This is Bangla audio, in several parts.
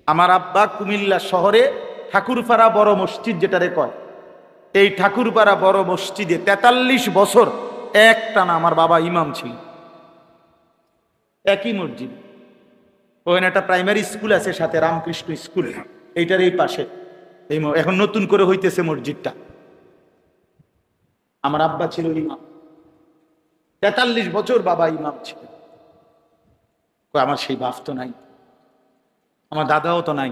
আমার আব্বা কুমিল্লা শহরে ঠাকুরপাড়া বড় মসজিদ যেটারে কয়, এই ঠাকুরপাড়া বড় মসজিদে 43 বছর একটানা আমার বাবা ইমাম ছিল, একই মসজিদ। ওখানে একটা প্রাইমারি স্কুল আছে সাথে, রামকৃষ্ণ স্কুল, এইটার এই পাশে। এই এখন নতুন করে হইতেছে মসজিদটা। আমার আব্বা ছিল ইমাম, 43 বছর বাবা ইমাম ছিল। আমার সেই বাপ তো নাই, আমার দাদাও তো নাই,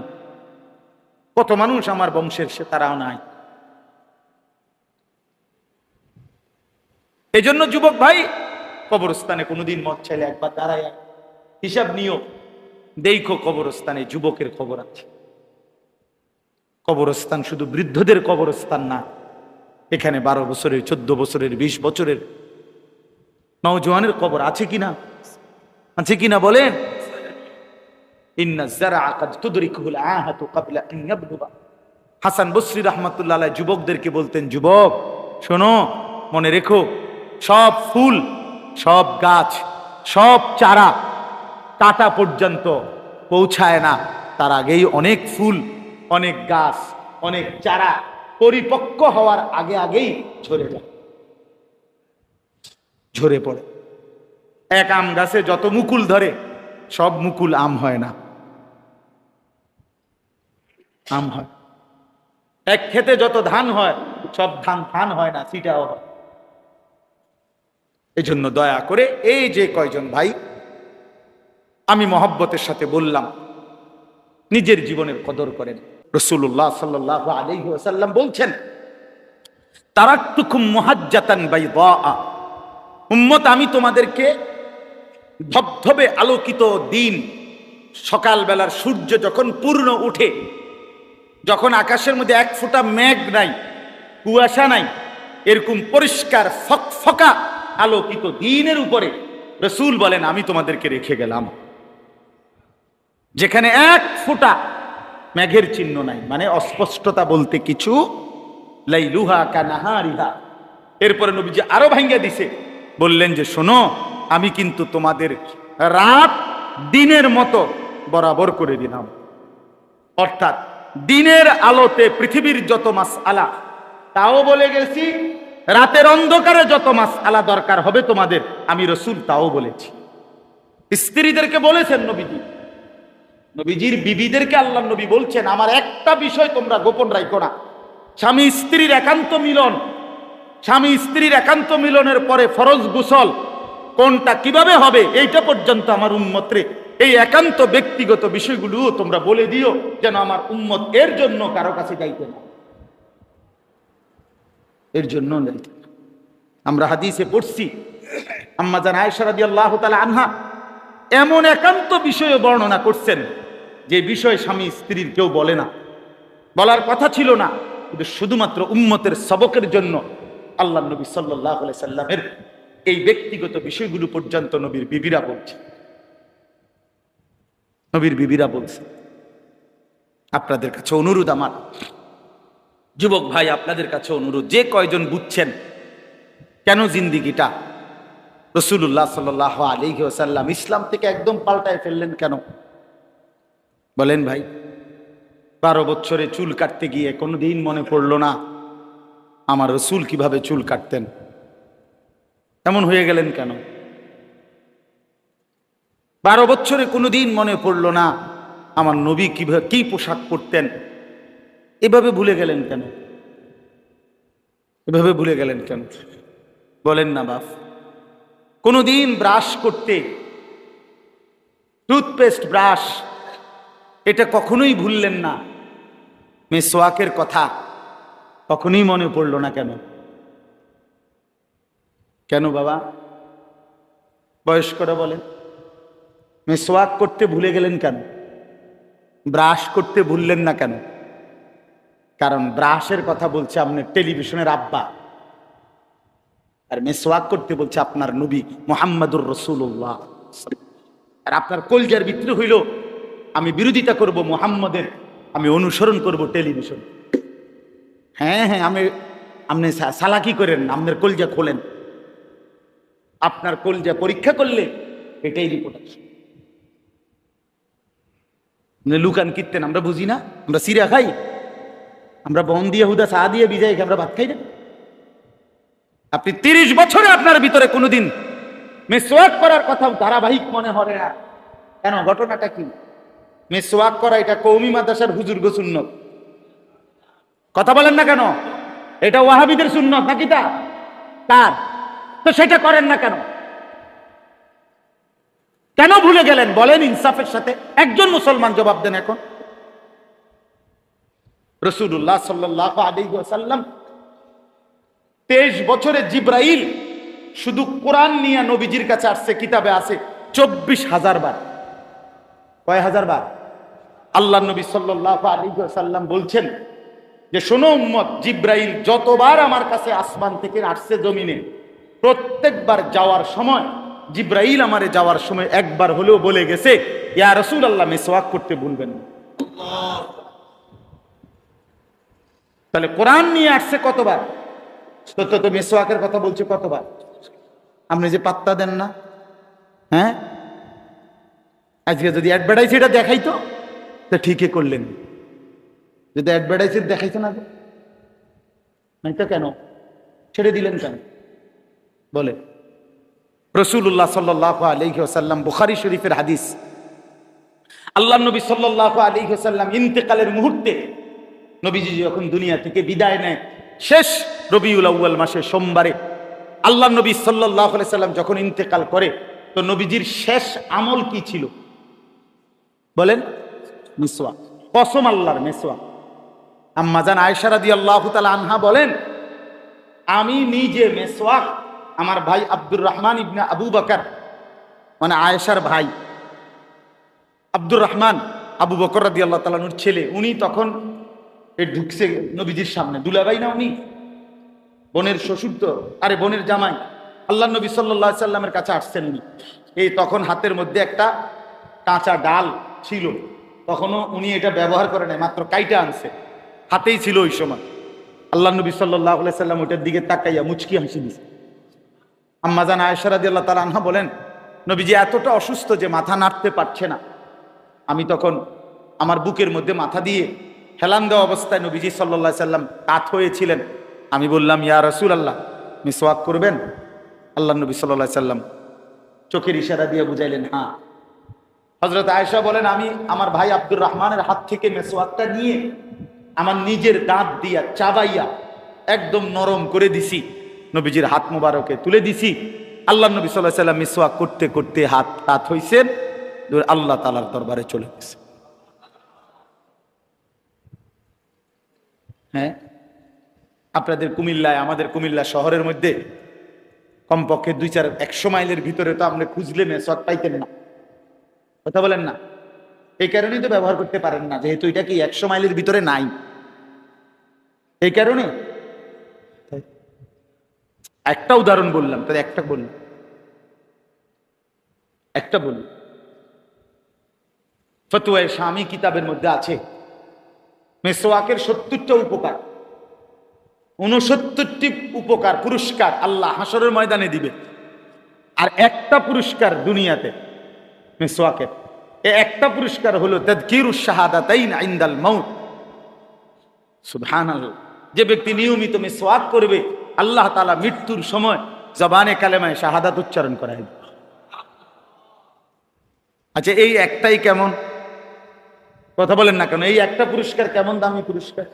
কত মানুষ আমার বংশের সে তারাও নাই। এই জন্য যুবক ভাই, কবরস্থানে কোনোদিন মত চাইলে একবার দাঁড়ায় হিসাব নিও, দেখো কবরস্থানে যুবকের খবর আছে। কবরস্থান শুধু বৃদ্ধদের কবরস্থান না, এখানে 12 বছরের, 14 বছরের, 20 বছরের নওজোয়ানের কবর আছে কিনা, আছে কিনা বলেন? হাসান বসরি রহমতুল্লাহ আলাইহি যুবকদেরকে বলতেন, যুবক শোনো, মনে রেখো, সব ফুল, সব গাছ, সব চারা কাটা পর্যন্ত পৌঁছায় না, তার আগেই অনেক ফুল, অনেক গাছ, অনেক চারা পরিপক্ক হওয়ার আগে আগেই ঝরে যায়, ঝরে পড়ে। এক আম গাছে যত মুকুল ধরে, সব মুকুল আম হয় না, আম হয়। এক ক্ষেতে যত ধান হয়, সব ধান ধান হয় না, সিটাও হয়। এই জন্য দয়া করে এই যে কয়জন ভাই আমি মহব্বতের সাথে বললাম, নিজের জীবনের কদর করেন। রাসূলুল্লাহ সাল্লাল্লাহু আলাইহি ওয়াসাল্লাম বলছেন, তারাকতুকুম মুহাজ্জাতান বাইদা, উম্মত আমি তোমাদেরকে ধবধবে আলোকিত দিন, সকালবেলার সূর্য যখন পূর্ণ উঠে, যখন আকাশের মধ্যে এক ফোঁটা মেঘ নাই, কুয়াশা নাই, এরকম পরিষ্কার ফকফকা আলোকিত দিনের উপরে রাসূল বলেন আমি তোমাদেরকে রেখে গেলাম, যেখানে এক ফোঁটা মেঘের চিহ্ন নাই, মানে অস্পষ্টতা বলতে কিছু, লাইলুহা কানাহারিহা। এরপরে নবীজি আরো ভাঙ্গা দিছে, বললেন যে শোনো, আমি কিন্তু তোমাদের রাত দিনের মতো বরাবর করে দিলাম। অর্থাৎ দিনের আলোতে পৃথিবীর যত মাসআলা তাও বলে গেছি, রাতের অন্ধকারে যত মাসআলা দরকার হবে তোমাদের, আমি রাসূল তাও বলেছি। স্ত্রীদেরকে বলেছেন নবীজি, নবীজির বিবিদেরকে আল্লাহ নবী বলছেন, আমার একটা বিষয় তোমরা গোপন রাখো না, স্বামী স্ত্রীর একান্ত মিলন, স্বামী স্ত্রীর একান্ত মিলনের পরে ফরজ গোসল কোনটা কিভাবে হবে, এইটা পর্যন্ত আমার উম্মতরে এই একান্ত ব্যক্তিগত বিষয়গুলো তোমরা বলে দিও, যেন আমার উম্মত এর জন্য কারো কাছে যাইতে না, এর জন্য যাইতে না। আমরা হাদিসে পড়ছি, আম্মা জান আয়েশা রাদিয়াল্লাহু তাআলা আনহা এমন একান্ত বিষয়ে বর্ণনা করছেন, যে বিষয় স্বামী স্ত্রীর কেউ বলে না, বলার কথা ছিল না, কিন্তু শুধুমাত্র উম্মতের সবকের জন্য আল্লাহ নবী সাল্লাল্লাহু আলাইহি সাল্লামের এই ব্যক্তিগত বিষয়গুলো পর্যন্ত নবীর বিবিরা বলছে, নবীর বিবিরা বলছে। আপনাদের কাছে অনুরোধ, আমার যুবক ভাই আপনাদের কাছে অনুরোধ, যে কয়জন বুঝছেন কেন জিন্দিগিটা রাসূলুল্লাহ সাল্লাল্লাহু আলাইহি ওয়াসাল্লাম ইসলাম থেকে একদম পাল্টায় ফেললেন কেন বলেন ভাই? 12 বছরে চুল কাটতে গিয়ে কোনোদিন মনে পড়লো না আমার রাসূল কিভাবে চুল কাটতেন? এমন হয়ে গেলেন কেন? 12 বছরে কোনোদিন মনে পড়লো না আমার নবী কিভাবে কি পোশাক পরতেন? এভাবে ভুলে গেলেন কেন? এভাবে ভুলে গেলেন কেন বলেন না বাপ? কোনোদিন ব্রাশ করতে, টুথপেস্ট ব্রাশ, এটা কখনোই ভুললেন না। মেসওয়াকের কথা কখনোই মনে পড়লো না কেন? কেন বাবা? বয়স্করা বলেন, মেসওয়াক করতে ভুলে গেলেন কেন? ব্রাশ করতে ভুললেন না কেন? কারণ ব্রাশের কথা বলছে আপনার টেলিভিশনের আব্বা, আর মেসওয়াক করতে বলছে আপনার নবী মুহাম্মদুর রাসূলুল্লাহ। আর আপনার কলজার ভিতরে হইল আমি বিরোধিতা করব মুহাম্মদের, আমি অনুসরণ করব টেলিভিশন। হ্যাঁ হ্যাঁ, আপনি সালাকি করেন, আপনার কলজা খোলেন, আপনার কলজা পরীক্ষা করলে এটাই রিপোর্ট আছে। লুকান কীর্তেন আমরা বুঝি না? আমরা সিরা খাই, আমরা বন দিয়ে হুদা চা দিয়ে বিজাই আমরা ভাত খাই না? আপনি 30 বছরে আপনার ভিতরে কোনোদিন মেসওয়াক করার কথা ধারাবাহিক মনে হয় না কেন? ঘটনাটা কি? মেসওয়াক করা এটা কওমি মাদ্রাসার হুজুর গো সুন্নত। কথা বলেন না কেন? এটা ওয়াহাবিদের সুন্নত নাকি? তা কার? তো সেটা করেন না কেন? কেন ভুলে গেলেন বলেন ইনসাফের সাথে? একজন মুসলমান জবাব দেন এখন। রাসূলুল্লাহ সাল্লাল্লাহু আলাইহি ওয়াসাল্লাম 23 বছরে জিব্রাইল শুধু কোরআন নিয়ে নবীজির কাছে আসছে, কিতাবে আছে 24,000 বার। কয় হাজার বার? আল্লাহ নবী সাল্লাল্লাহু আলাইহি ওয়াসাল্লাম বলছেন যে শোনো উম্মত, জিব্রাইল যতবার আমার কাছে আসমান থেকে আসছে জমিনে, প্রত্যেকবার যাওয়ার সময় জিব্রাইল আমারে যাওয়ার সময় একবার হলেও বলে গেছে, ইয়া রাসূলুল্লাহ মিসওয়াক করতে ভুলবেন না। তাহলে কোরআন নিয়ে আসছে কতবার? তো মিসওয়াকের কথা বলছে কতবার? আপনি যে পাত্তা দেন না। হ্যাঁ, আজকে যদি অ্যাডভার্টাইজ এটা দেখাইতো তো ঠিকই করলেন, যদি অ্যাডভার্টাইজ দেখাইতো না তো কেন ছেড়ে দিলেন কেন? বলে রাসূলুল্লাহ সাল্লাল্লাহু আলাইহি ওয়াসাল্লাম, বুখারী শরীফের হাদিস, আল্লাহ নবী সাল্লাল্লাহু আলাইহি ওয়াসাল্লাম ইন্তেকালের মুহূর্তে নবীজি যখন দুনিয়া থেকে বিদায় নেয়, শেষ রবিউল আউয়াল মাসের সোমবারে আল্লাহ নবী সাল্লাল্লাহু আলাইহি ওয়াসাল্লাম যখন ইন্তেকাল করে, তো নবীজির শেষ আমল কি ছিল বলেন? মিসওয়াক। কসম আল্লাহর, মিসওয়াক। আম্মা জান আয়েশা রাদিয়াল্লাহু তাআলা আনহা বলেন, আমি নিজে মিসওয়াক আমার ভাই আব্দুর রহমান ইবনে আবু বকর, মানে আয়েশার ভাই আব্দুর রহমান আবু বকর রাদিয়াল্লাহু তাআলা আনহুর ছেলে, উনি তখন ঢুকছে নবীজির সামনে। দুলাভাই না উনি, বোনের শ্বশুর তো, আরে বোনের জামাই। আল্লাহ নবী সাল্লাল্লাহু আলাইহি সাল্লামের কাছে আসছেন উনি। এই তখন হাতের মধ্যে একটা কাঁচা ডাল ছিল, তখনও উনি এটা ব্যবহার করে নাই, মাত্র কাইটা আনছে, হাতেই ছিল ওই সময়। আল্লাহ নবী সাল্লাল্লাহু আলাইহি সাল্লাম ওটার দিকে তাকাইয়া মুচকি হাসি দিছে। আম্মা জান আয়েশা রাদিয়াল্লাহু তাআলা আনহা বলেন, নবীজি এতটা অসুস্থ যে মাথা নাড়তে পারছে না। আমি তখন আমার বুকের মধ্যে মাথা দিয়ে হেলান দেওয়া অবস্থায় নবীজি সাল্লাল্লাহু আলাইহি সাল্লাম কাত হয়েছিলেন। আমি বললাম, ইয়া রাসূলুল্লাহ মিসওয়াক করবেন? আল্লাহ নবী সাল্লাল্লাহু আলাইহি সাল্লাম চোখের ইশারা দিয়ে বুঝাইলেন হ্যাঁ। হযরত আয়েশা বলেন, আমি আমার ভাই আব্দুর রহমানের হাত থেকে মিসওয়াকটা নিয়ে আমার নিজের দাঁত দিয়া চাবাইয়া একদম নরম করে দিছি, নবীজির হাত মোবারকে তুলে দিছি। আল্লাহ নবী সাল্লাল্লাহু আলাইহি সাল্লাম মিসওয়াক করতে করতে হাত কাত হইছেন, আল্লাহ তাআলার দরবারে চলে গেছে। হ্যাঁ, আপনাদের কুমিল্লায়, আমাদের কুমিল্লা শহরের মধ্যে কমপক্ষে 2-100 মাইলের ভিতরে তো আপনি খুঁজলে মেসওয়াক পাইতেন না। কথা বলেন না? এই কারণেই তো ব্যবহার করতে পারেন না, যেহেতু এটা কি 100 মাইলের ভিতরে নাই। এই কারণে একটা উদাহরণ বললাম, তাহলে একটা বললাম। ফতোয়ায়ে শামী কিতাবের মধ্যে আছে মেসওয়াকের 70টা উপকার, 69টি উপকার পুরস্কার আল্লাহ হাসরের ময়দানে দিবে। আর একটা পুরস্কার দুনিয়াতে মিসওয়াকের, এই একটা পুরস্কার হলো তাযকিরুশ শাহাদাতাইন ইনদাল মাউত। সুবহানাল্লাহ। যে ব্যক্তি নিয়মিত মিসওয়াক করবে, আল্লাহ তাআলা মৃত্যুর সময় জবানে কালেমায়ে শাহাদাত উচ্চারণ করায়। আচ্ছা, এই একটাই কেমন? কথা বলেন না কেন? এই একটা পুরস্কার কেমন দামি পুরস্কার?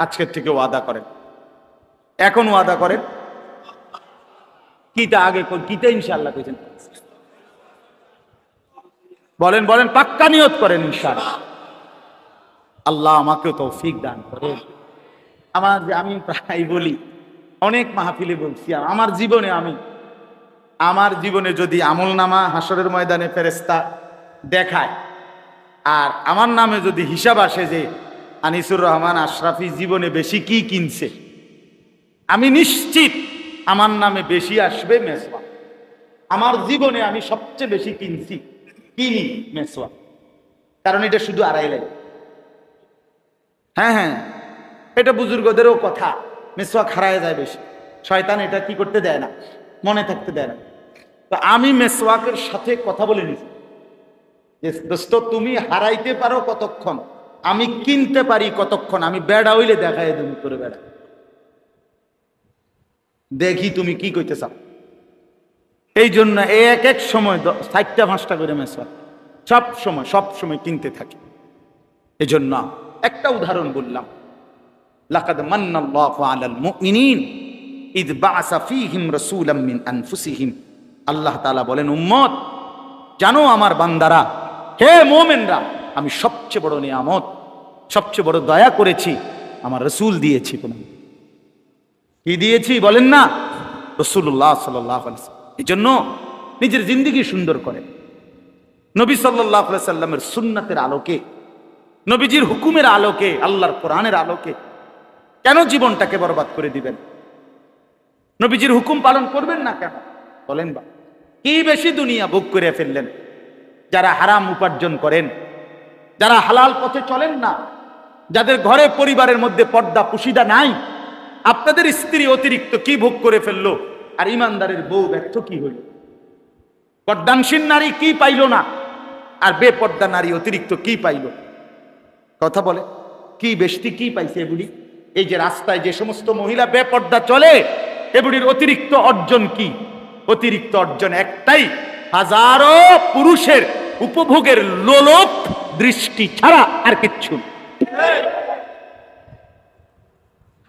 আজকের থেকে ওয়াদা করেন, এখন ওয়াদা করেন। কিটা আগে কিটা ইনশাআল্লাহ কইছেন? বলেন পাক্কা নিয়ত করেন ইনশাআল্লাহ। আল্লাহ আমাকেও তৌফিক দান করেন। আমি প্রায় বলি, অনেক মাহফিলে বলছি, আমার জীবনে যদি আমলনামা হাসরের ময়দানে ফেরেশতা দেখায় আর আমার নামে যদি হিসাব আসে যে আনিসুর রহমান আশরাফি জীবনে বেশি কি কিনছে, আমি নিশ্চিত আমার নামে বেশি আসবে মেসওয়াক। আমার জীবনে আমি সবচেয়ে বেশি কিনি মেসওয়াক, কারণ এটা শুধু আড়াই লাগে। হ্যাঁ, এটা বুজুর্গদেরও কথা, মেসওয়াক হারায় যায় বেশি, শয়তান এটা কি করতে দেয় না, মনে থাকতে দেয় না। তো আমি মেসওয়াকের সাথে কথা বলে নিছি যে দোস্ত তুমি হারাইতে পারো কতক্ষণ, আমি কিনতে পারি কতক্ষণ, আমি বেড়া হইলে দেখাই তুমি করে বেড়া, দেখি তুমি কি কইতে চাও। এই জন্য এক এক সময় 4টা-5টা করে মেসওয়াক সব সময় কিনতে থাকি। এই জন্য একটা উদাহরণ বললাম, লাকাদ মান্নাল্লাহু আলাল মুমিনিন ইদ বাআসা ফীহিম রাসূলাম মিন আনফুসিহিম। আল্লাহ তাআলা বলেন, উম্মত জানো আমার বান্দারা, হে মুমিনরা, আমি সবচেয়ে বড় নিয়ামত, সবচেয়ে বড় দয়া করেছি, আমার রাসূল দিয়েছি। তোমাকে কি দিয়েছি বলেন না? রাসূলুল্লাহ সাল্লাল্লাহু আলাইহি ওয়াসাল্লাম। এই জন্য নিজের জিন্দেগি সুন্দর করে নবী সাল্লাল্লাহু আলাইহি সাল্লামের সুন্নাতের আলোকে, নবীজির হুকুমের আলোকে, আল্লাহর কোরআনের আলোকে কেন জীবনটাকে বরবাদ করে দিবেন? নবীজির হুকুম পালন করবেন না কেন বলেন? বা কি বেশি দুনিয়া ভোগ করে ফেললেন? যারা হারাম উপার্জন করেন, যারা হালাল পথে চলেন না, যাদের ঘরে পরিবারের মধ্যে পর্দা পুশিদা নাই, আপনাদের স্ত্রী অতিরিক্ত কি ভোগ করে ফেললো, আর ইমানদারের বউ ব্যর্থ কি হইল? পর্দানসীন নারী কি পাইল না, আর বেপর্দা নারী অতিরিক্ত কি পাইল? কথা বলে, কি বেশি কি পাইছে এগুলি? এই যে রাস্তায় যে সমস্ত মহিলা বেপর্দা চলে, এগুলির অতিরিক্ত অর্জন কি? অতিরিক্ত অর্জন একটাই, হাজারো পুরুষের উপভোগের লোলুপ দৃষ্টি ছাড়া আর কিচ্ছু।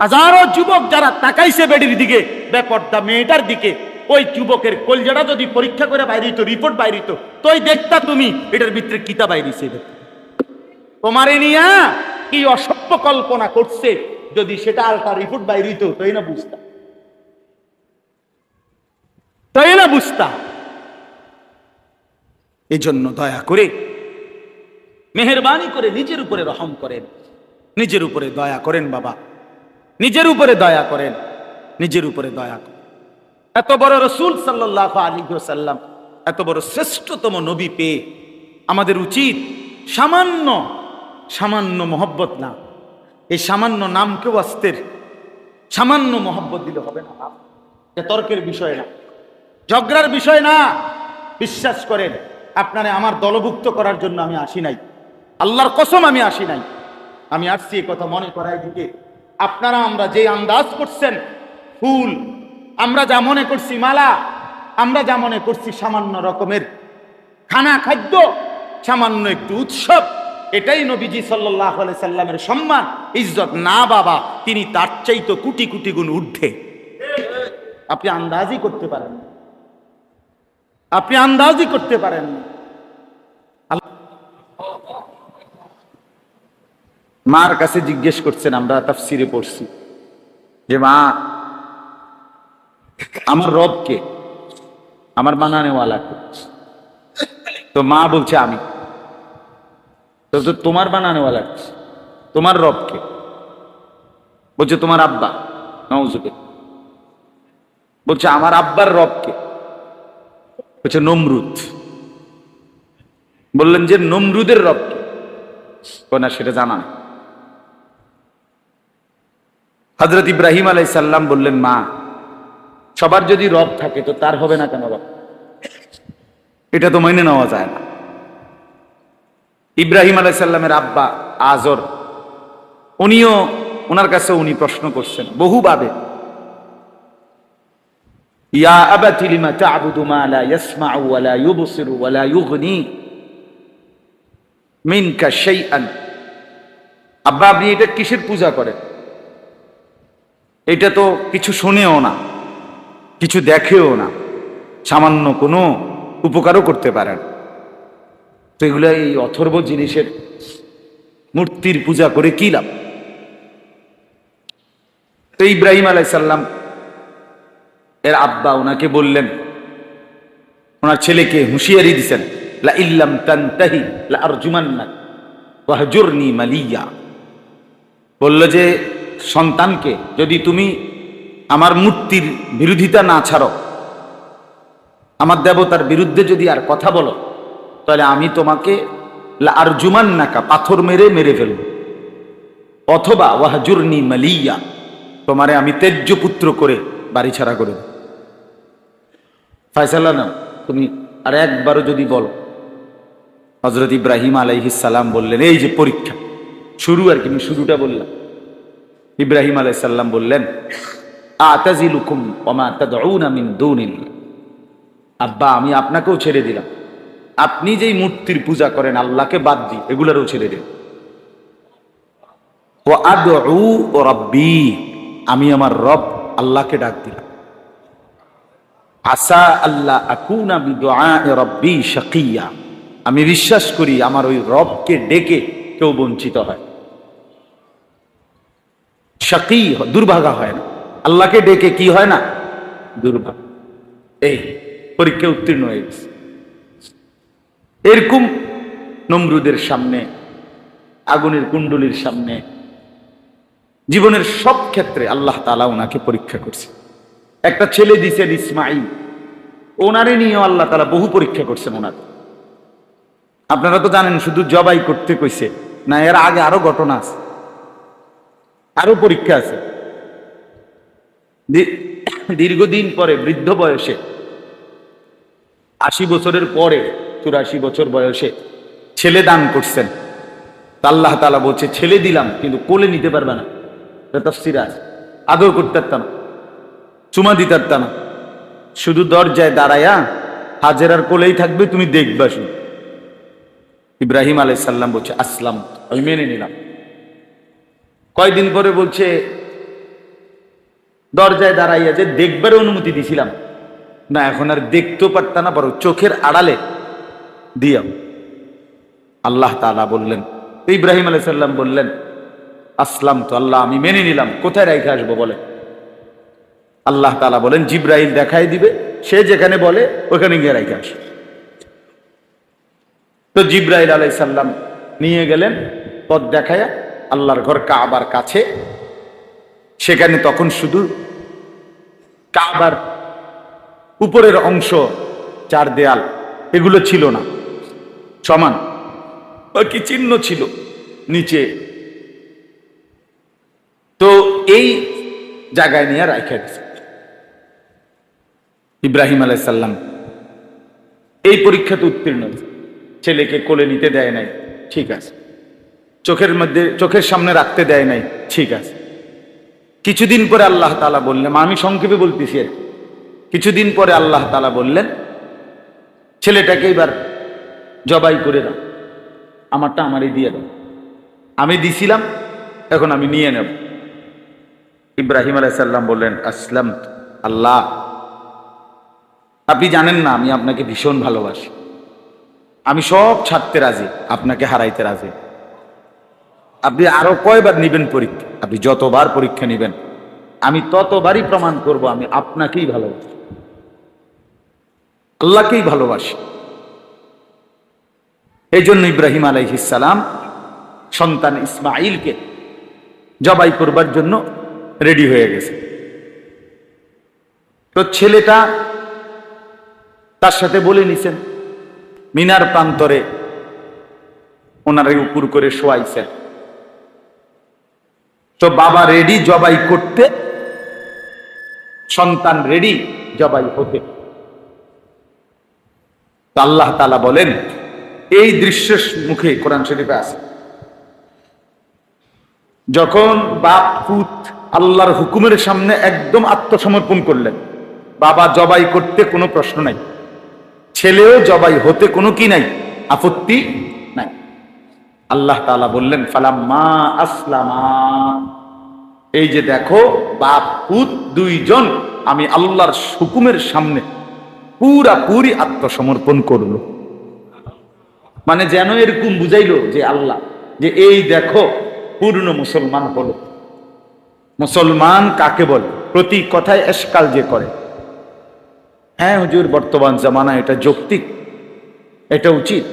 হাজারো যুবক যারা তাকাইছে বেডির দিকে, বেপর্দা মেয়েটার দিকে, ওই যুবকের কলজাটা যদি পরীক্ষা করে বাইরে হইতো, রিপোর্ট বাইরে হইতো, তোই দেখতা তুমি এটার ভিতরে কিতা বাইরেছে। তোমারে নিয়া কি অসভ্য কল্পনা করছে, যদি সেটা আলটা রিপোর্ট বাইরে হইতো তাই না বুঝতা, তাই না বুঝতা। এই জন্য দয়া করে, মেহেরবানি করে নিজের উপরে রহম করেন, নিজের উপরে দয়া করেন বাবা, নিজের উপরে দয়া করেন, নিজের উপরে দয়া করেন। এত বড় রাসূল সাল্লাল্লাহু আলাইহি ওয়াসাল্লাম, এত বড় শ্রেষ্ঠতম নবী পেয়ে আমাদের উচিত সামান্য সামান্য মহব্বত না, এই সামান্য নামকেও আস্তের সামান্য মহব্বত দিলে হবে না। এটা তর্কের বিষয় না, ঝগড়ার বিষয় না। বিশ্বাস করেন, আপনারে আমার দলভুক্ত করার জন্য আমি আসি নাই, আল্লাহর কসম আমি আসি নাই। আমি আসছি এই কথা মনে করাই দিকে, আপনারা আমরা যে আন্দাজ করছেন ফুল, আমরা যা মনে করছি মালা, আমরা যা মনে করছি সামান্য রকমের খানা খাদ্য, সামান্য একটু উৎসব, এটাই নবীজি সাল্লাল্লাহু আলাইহি সাল্লামের সম্মান ইজ্জত না বাবা, তিনি তার চাইতে কোটি কোটি গুণ ঊর্ধ্বে। আপনি আন্দাজই করতে পারেন না, আপনি আন্দাজই করতে পারেন না। মার কাছে জিজ্ঞেস করছেন, আমরা তাফসিরে পড়ছি যে মা আমার রব কে, আমার বানানেওয়ালা কে? তো মা বলছে আমি। তো তোমার বানানেওয়ালা কে, তোমার রব কে? বলছে তোমার আব্বা। নাউজুবিল্লাহ। বলছে আমার আব্বার রব কে? বলছে নমরুদ। বললেন যে নমরুদের রব কে? না সেটা জানা না। হযরত ইব্রাহিম আলাইহিস সালাম বললেন, মা সবার যদি রব থাকে তো তার হবে না কেন রব? এটা তো মেনে নেওয়া যায় না। ইব্রাহিম আলাইহিস সালামের আব্বা আজর, উনিও ওনার কাছে উনি প্রশ্ন করছেন বহুভাবে, ইয়া আবাতি লিমা তা'বুদু মা লা ইয়াসমা'ু ওয়া লা ইউবসিরু ওয়া লা ইউগনি মিনকা শাইআন। আব্বা আপনি এটা কিসের পূজা করেন? এটা তো কিছু শুনেও না, কিছু দেখেও না, সামান্য কোনো উপকারও করতে পারেন। তো এগুলো এই অথর্ব জিনিসের মূর্তির পূজা করে কি লাভ? তো ইব্রাহিম আলাইহিস সালাম এর আব্বা ওনাকে বললেন, ওনার ছেলেকে হুঁশিয়ারি দিছেন, লা ইল্লাম তানতাহি লা আরজুমান্নাক ওয়াহজুরনি মালিয়া। বলল যে সন্তানকে, যদি তুমি আমার মূর্তির বিরোধিতা না ছাড়ো, আমার দেবতার বিরুদ্ধে যদি আর কথা বলো, তাহলে আমি তোমাকে লা আরজুমান্নাকা পাথর মেরে মেরে ফেলব, অথবা ওয়াহজুরনি মালিয়া তোমারে আমি তেজ্য পুত্র করে বাড়ি ছাড়া করে দেব। ফয়সালা না, তুমি আর একবারও যদি বলো হযরত ইব্রাহিম আলাইহিস সালাম বললেন, এই যে পরীক্ষা শুরু, আর কি শুরুটা বললাম। ইব্রাহিম আলাইহিস সালাম বললেন, আতাজিলুকুম ওয়া মা তাদউনা মিন দুনিল্লাহ, আব্বা আমি আপনাকেও ছেড়ে দিলাম, আপনি যেই মূর্তির পূজা করেন আল্লাহকে বাদ দিয়ে এগুলারও ছেড়ে দিন। ওয়া আদউ রাব্বি, আমি আমার রব আল্লাহকে ডাক দিলাম। আসা আল্লাহ আকুনা বিদুআই রাব্বি শাকিয়া, আমি বিশ্বাস করি আমার ওই রবকে ডেকে কেউ বঞ্চিত হয়, শাকী দুর্ভাগা হয় না। আল্লাহকে ডেকে কি হয় না? দুর্ভাগা। এই পরীক্ষা উত্তীর্ণ হয়ে গেছে। এরকম নমরুদের সামনে, আগুনের কুণ্ডলীর সামনে, জীবনের সব ক্ষেত্রে আল্লাহ তাআলা ওনাকে পরীক্ষা করছে। একটা ছেলে দিছেন ইসমাঈল, ওনারে নিয়েও আল্লাহ তাআলা বহু পরীক্ষা করছেন ওনাকে। আপনারা তো জানেন শুধু জবাই করতে কইছে না, এর আগে আরো ঘটনা আছে, আরো পরীক্ষা আছে। দীর্ঘদিন পরে বৃদ্ধ বয়সে ৮০ বছরের পরে ৮৪ বছর বয়সে ছেলে দান করছেন। আল্লাহ তাআলা বলছে ছেলে দিলাম কিন্তু কোলে নিতে পারবে না, তাফসীরে আছে। আদর করতে পারতাম না, চুমা দিতে পারতাম না, শুধু দরজায় দাঁড়ায়া হাজেরার কোলেই থাকবে, তুমি দেখবা শুধু। ইব্রাহিম আলাইহিস সালাম বলছে আসলাম, আমি মেনে নিলাম। কয়দিন পরে বলছে দরজায় দাঁড়াইয়া যে দেখবার অনুমতি দিছিলাম না, এখন আর দেখতেও পারতাম না, বরং চোখের আড়ালে দিয়া। আল্লাহ তাআলা বললেন, ইব্রাহিম আলাইহিস সালাম বললেন আসলাম তো, আল্লাহ আমি মেনে নিলাম, কোথায় রেখে আসবো বলে? আল্লাহ তাআলা বলেন জিবরাইল দেখাই দিবে, সে যেখানে বলে ওখানে গিয়ে রেখে আসে। তো জিবরাইল আলাইহিস সালাম নিয়ে গেলেন পথ দেখায়া আল্লাহর ঘর কাবার কাছে। সেখানে তখন শুধু কাবার উপরের অংশ, চার দেয়াল এগুলো ছিল না, সমান কি চিহ্ন ছিল নিচে। তো এই জায়গায় নিয়ে রাখা গেছে। ইব্রাহিম আলাইহিস সালাম এই পরীক্ষাতে উত্তীর্ণ, ছেলেকে কোলে নিতে দেয় নাই, ঠিক আছে। চোখের সামনে রাখতে দেয় নাই, ঠিক আছে। কিছুদিন পরে আল্লাহ তাআলা বললেন, আমি সংক্ষেপে বলতেছি আর, কিছুদিন পরে আল্লাহ তাআলা বললেন ছেলেটাকে এবার জবাই করে দাও, আমারটা আমারই দিয়ে দাও, আমি দিছিলাম এখন আমি নিয়ে নেব। ইব্রাহিম আলাইহিস সালাম বললেন আসলাম, আল্লাহ আপনি জানেন না আমি আপনাকে ভীষণ ভালোবাসি, আমি সব ছাড়তে রাজি, আপনাকে হারাইতে রাজি। আপনি আরো কয়বার নিবেন পরীক্ষা, আপনি যতবার পরীক্ষা নিবেন আমি ততবারই প্রমাণ করব আমি আপনাকেই ভালোবাসি, আল্লাহকেই ভালোবাসি। এই জন্য ইব্রাহিম আলাইহিস সালাম সন্তান ইসমাঈলকে জবাই করবার জন্য রেডি হয়ে গেছে। তো ছেলেটা তার সাথে বলে নিছেন, মিনার প্রান্তরে ওনারা উপর করে শোয়াইছেন। তো বাবা রেডি জবাই করতে, সন্তান রেডি জবাই হতে। আল্লাহ তাআলা বলেন এই দৃশ্যের মুখে কোরআন শরীফে আছে, যখন বাপ পুত আল্লাহর হুকুমের সামনে একদম আত্মসমর্পণ করলেন, বাবা জবাই করতে কোনো প্রশ্ন নাই, ছেলেও জবাই হতে কোনো কি নাই, আপত্তি নাই। আল্লাহ তাআলা বললেন ফালাম্মা আসলামা, এই যে দেখো বাপ পুত দুইজন আমি আল্লাহর হুকুমের সামনে পুরাপুরি আত্মসমর্পণ করলো। মানে যেন এরকম বুঝাইলো যে আল্লাহ যে এই দেখো পূর্ণ মুসলমান হলো। মুসলমান কাকে বলে? প্রতি কথায় এশকাল যে করে, হ্যাঁ হুজুর বর্তমান জামানা এটা যৌক্তিক, এটা উচিত,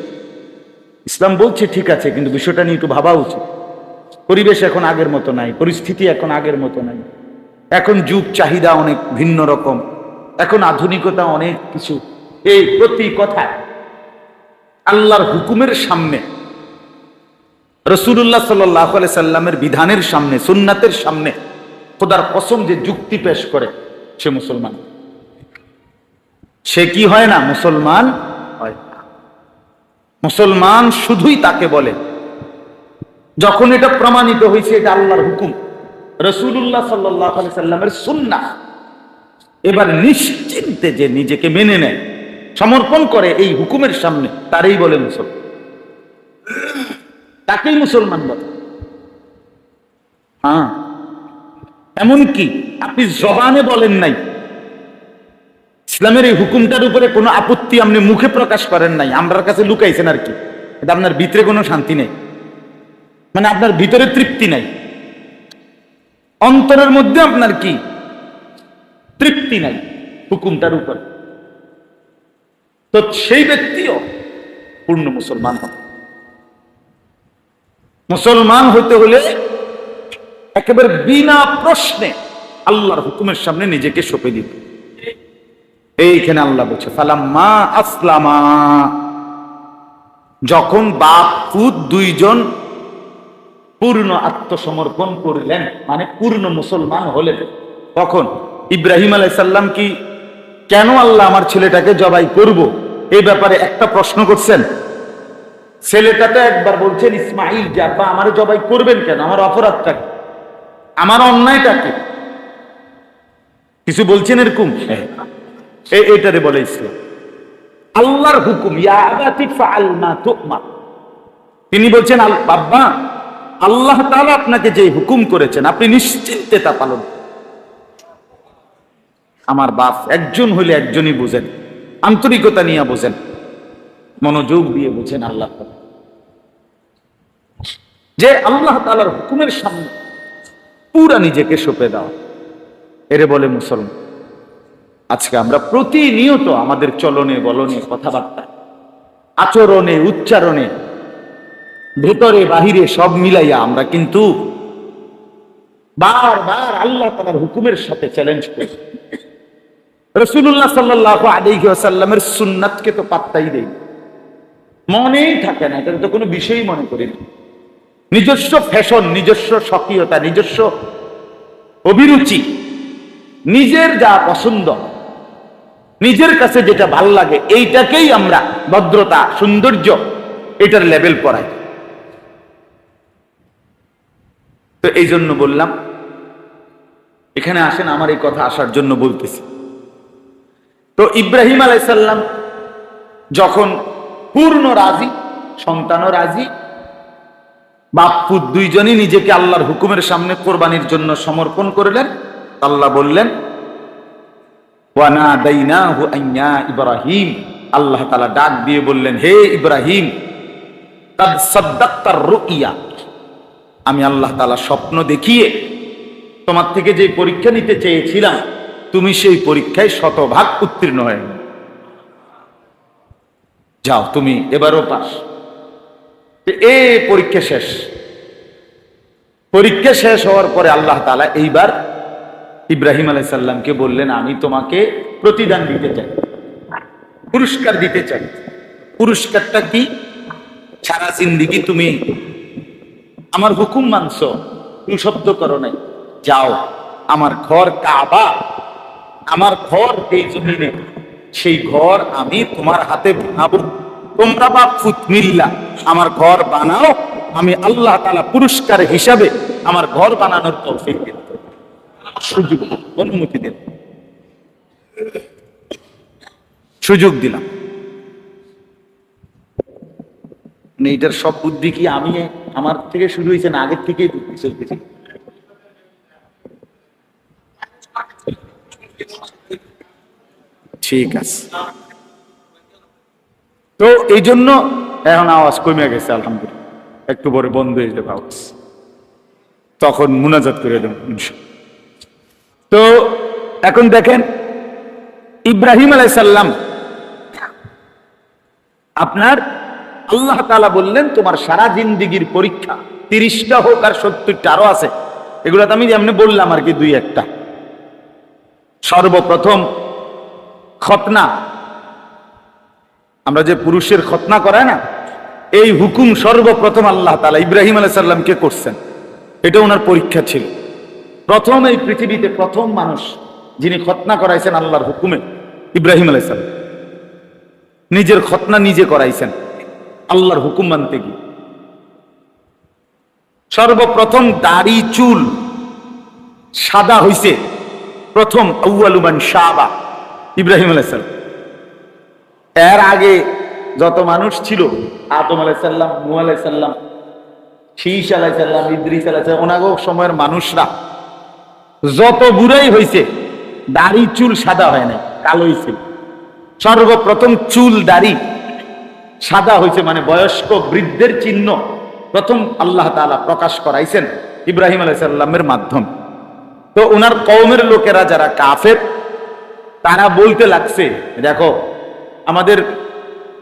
ইসলাম বলছে ঠিক আছে, কিন্তু বিষয়টা নিয়ে একটু ভাবা উচিত। পরিবেশ এখন আগের মতো নাই, পরিস্থিতি এখন আগের মতো নাই, এখন যুগ চাহিদা অনেক ভিন্ন রকম, এখন আধুনিকতা অনেক কিছু। এই প্রতি কথা আল্লাহর হুকুমের সামনে, রাসূলুল্লাহ সাল্লাল্লাহু আলাইহি সাল্লামের বিধানের সামনে, সুন্নাতের সামনে খোদার কসম যে যুক্তি পেশ করে সে মুসলমান। সে কি হয় না? মুসলমান হয় না। মুসলমান শুধুই তাকে বলে যখন এটা প্রমাণিত হয়েছে এটা আল্লাহর হুকুম, রাসূলুল্লাহ সাল্লাল্লাহু আলাইহি সাল্লামের সুন্নাহ। এবার নিশ্চিন্তে যে নিজেকে মেনে নেয়, সমর্পণ করে এই হুকুমের সামনে, তারই বলে মুসলমান, তাকেই মুসলমান বলে। হ্যাঁ, এমনকি আপনি জবানে বলেন নাই, ইসলামের এই হুকুমটার উপরে কোনো আপত্তি আপনি মুখে প্রকাশ করেন নাই, আমরার কাছে লুকাইছেন আর কি, এটা আপনার ভিতরে কোনো শান্তি নেই, মানে আপনার ভিতরে তৃপ্তি নাই, অন্তরের মধ্যে আপনার কি তৃপ্তি নাই হুকুমটার উপর, তো সেই ব্যক্তিও পূর্ণ মুসলমান হবে। মুসলমান হইতে হলে একেবারে বিনা প্রশ্নে আল্লাহর হুকুমের সামনে নিজেকে সঁপে দিবে। এইখানে আল্লাহ বলছে ফালাম্মা আসলামা, যখন বাপ পুত দুইজন পূর্ণ আত্মসমর্পণ করলেন, মানে পূর্ণ মুসলমান হলেন। কখন? ইব্রাহিম আলাইহিস সালাম কি কেন আল্লাহ আমার ছেলেটাকে জবাই করব এই ব্যাপারে একটা প্রশ্ন করছেন? ছেলেটা তো একবার বলছেন ইসমাইল যে আব্বা আমার জবাই করবেন কেন, আমার অপরাধটা কি, আমার অন্যায়টা কি, কিছু বলছেন এরকম? এইটারে বলে ইসলাম, আল্লাহর হুকুম। ইয়া আবাতি ফাআল মা তু'মার, তিনি বলছেন বাবা আল্লাহ তাআলা আপনাকে যে হুকুম করেছেন আপনি নিশ্চিন্তে তা পালন। আমার বাপ একজন হইলে একজনই বুঝেন, আন্তরিকতা নিয়ে বুঝেন, মনোযোগ দিয়ে বুঝেন আল্লাহ তাআলা, যে আল্লাহ তাআলার হুকুমের সামনে পুরা নিজেকে সঁপে দাও, এরে বলে মুসলমান। আজকে আমরা প্রতিনিয়ত আমাদের চলনে বলনে কথাবার্তা আচরণে উচ্চারণে ভেতরে বাহিরে সব মিলাইয়া আমরা কিন্তু বারবার আল্লাহ তাআলার হুকুমের সাথে চ্যালেঞ্জ করি। রাসূলুল্লাহ সাল্লাল্লাহু আলাইহি ওয়াসাল্লামের সুন্নাতকে তো পাত্তাই দেই, মনেই থাকে না, এটা তো কোনো বিষয়ই মনে করি না। নিজস্ব ফ্যাশন, নিজস্ব স্বকীয়তা, নিজস্ব অভিরুচি, নিজের যা পছন্দ, নিজের কাছে যেটা ভাল লাগে এইটাকেই আমরা ভদ্রতা সৌন্দর্য এটার লেভেল পড়াই। তো এই জন্য বললাম, এখানে আসেন, আমার এই কথা আসার জন্য বলতেছি। তো ইব্রাহিম আলাইহিস সালাম যখন পূর্ণ রাজি, সন্তানও রাজি, বাপ পুত দুইজনই নিজেকে আল্লাহর হুকুমের সামনে কোরবানির জন্য সমর্পণ করলেন, আল্লাহ বললেন ওয়ানাদাইনাহু আইয়া ইব্রাহিম, আল্লাহ তাআলা ডাক দিয়ে বললেন হে ইব্রাহিম কাদ সাদ্দাক্তার রুইয়া, আমি আল্লাহ তাআলা স্বপ্ন দেখিয়ে তোমার থেকে যে পরীক্ষা নিতে চেয়েছিলাম তুমি সেই পরীক্ষায় শতভাগ উত্তীর্ণ হয়ে যাও, তুমি এবারও পাস। এ পরীক্ষা শেষ। পরীক্ষা শেষ হওয়ার পরে আল্লাহ তাআলা এইবার ইব্রাহিম আলাইহিস সালামকে বললেন আমি তোমাকে প্রতিদান দিতে চাই, পুরস্কার দিতে চাই। পুরস্কারটা কি? সারা জিন্দেগি তুমি আমার হুকুম মানছো, তুমি শব্দ করো নাই, যাও আমার ঘর কাবা, আমার ঘর এই জমিনে, সেই ঘর আমি তোমার হাতে বানাবো, তোমরা বাপ পুত মিল্লা আমার ঘর বানাও, আমি আল্লাহ তাআলা পুরস্কার হিসাবে আমার ঘর বানানোর তৌফিক দিন, সুযোগ অনুমতি দিন, সুযোগ দিলাম। এইটার সব বুদ্ধি কি আমি আমার থেকে শুরু হয়েছে না আগের থেকেই বুদ্ধি চলতেছি? ঠিক আছে, তো এই জন্য এখন আওয়াজ কমে গেছে আলহামদুলিল্লাহ, একটু পরে বন্ধ হয়ে যাবে আওয়াজ, তখন মুনাজাত করে দেব। তো এখন দেখেন ইব্রাহিম আলাইহিস সালাম আপনার আল্লাহ তাআলা বললেন তোমার সারা জিন্দেগির পরীক্ষা 30টা হোক আর 70টা আরো আছে, এগুলো তো আমি এমনি বললাম আর কি দুই একটা। সর্বপ্রথম খতনা, আমরা যে পুরুষের খতনা করায় না, এই হুকুম সর্বপ্রথম আল্লাহ তাআলা ইব্রাহিম আলাইহিস সালামকে করছেন, এটা ওনার পরীক্ষা ছিল। প্রথম এই পৃথিবীতে প্রথম মানুষ যিনি খতনা করাইছেন আল্লাহর হুকুমে ইব্রাহিম আলাইহিস সালাম, নিজের খতনা নিজে করাইছেন। আল্লাহর হুকুম মানতে গিয়ে। সর্বপ্রথম দাড়ি চুল সাদা হইছে প্রথম আউয়ালুমান শাবা ইব্রাহিম আলাইহিস সালাম। এর আগে যত মানুষ ছিল, আদম আলাইহিস সালাম, নূহ আলাইহিস সালাম, শীস আলাইহিস সালাম, ইদ্রিস আলাইহিস সালাম, ওনাগো সময়ের মানুষরা যত বুড়াই হইছে দাড়ি চুল সাদা হয় নাই, কালোই ছিল। সর্বপ্রথম চুল দাড়ি সাদা হয়েছে, মানে বয়স্ক বৃদ্ধের চিহ্ন প্রথম আল্লাহ তাআলা প্রকাশ করাইছেন ইব্রাহিম আলাইহিস সালামের মাধ্যমে। তো ওনার কওমের লোকেরা যারা কাফের, তারা বলতে লাগছে, দেখো আমাদের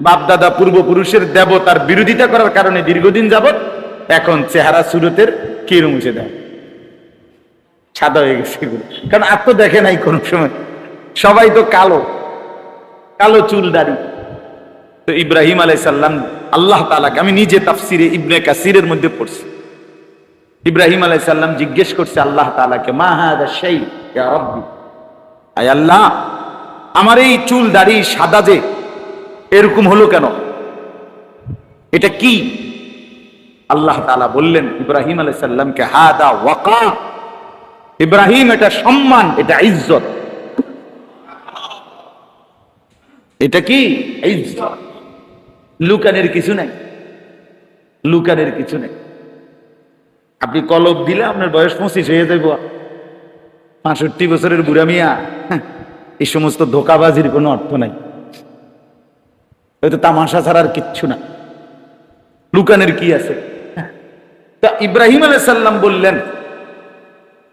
বাপদাদা পূর্বপুরুষের দেবতার বিরোধিতা করার কারণে দীর্ঘদিন যাবত এখন চেহারা সুরতের কিরু মুছে দেয়, সাদা হয়ে গেছে। কারণ আর তো দেখে নাই কোন সময়, সবাই তো কালো কালো চুল দাড়ি। তো ইব্রাহিম আলাইহিস সালাম আল্লাহ তাআলাকে, আমি নিজে তাফসিরে ইবনে কাসিরের মধ্যে পড়ছি, ইব্রাহিম আলাইহিস সালাম জিজ্ঞেস করছে আল্লাহ তাআলাকে, মা হাদা শাই ইয়া রাব্বি, আয় আল্লাহ আমার এই চুল দাড়ি সাদা যে এরকম হলো কেন, এটা কি? আল্লাহ তাআলা বললেন ইব্রাহিম আলাইহিস সালামকে, হাদা ওয়াকা, ইব্রাহিম এটা সম্মান, এটা ইজ্জত। এটা কি? ইজ্জত। লুকানের কিছু নাই, লুকানের কিছু নাই। আপনি কলব দিলে আপনার বয়স 25 হয়ে যাইব, 65 বছরের বুড়া মিয়া, এই সমস্ত ধোকাবাজির কোনো অর্থ নাই। হয়তো তামাশা ছাড়া আর কিচ্ছু না, লুকানের কি আছে? তা ইব্রাহিম আলাইহিস সালাম বললেন,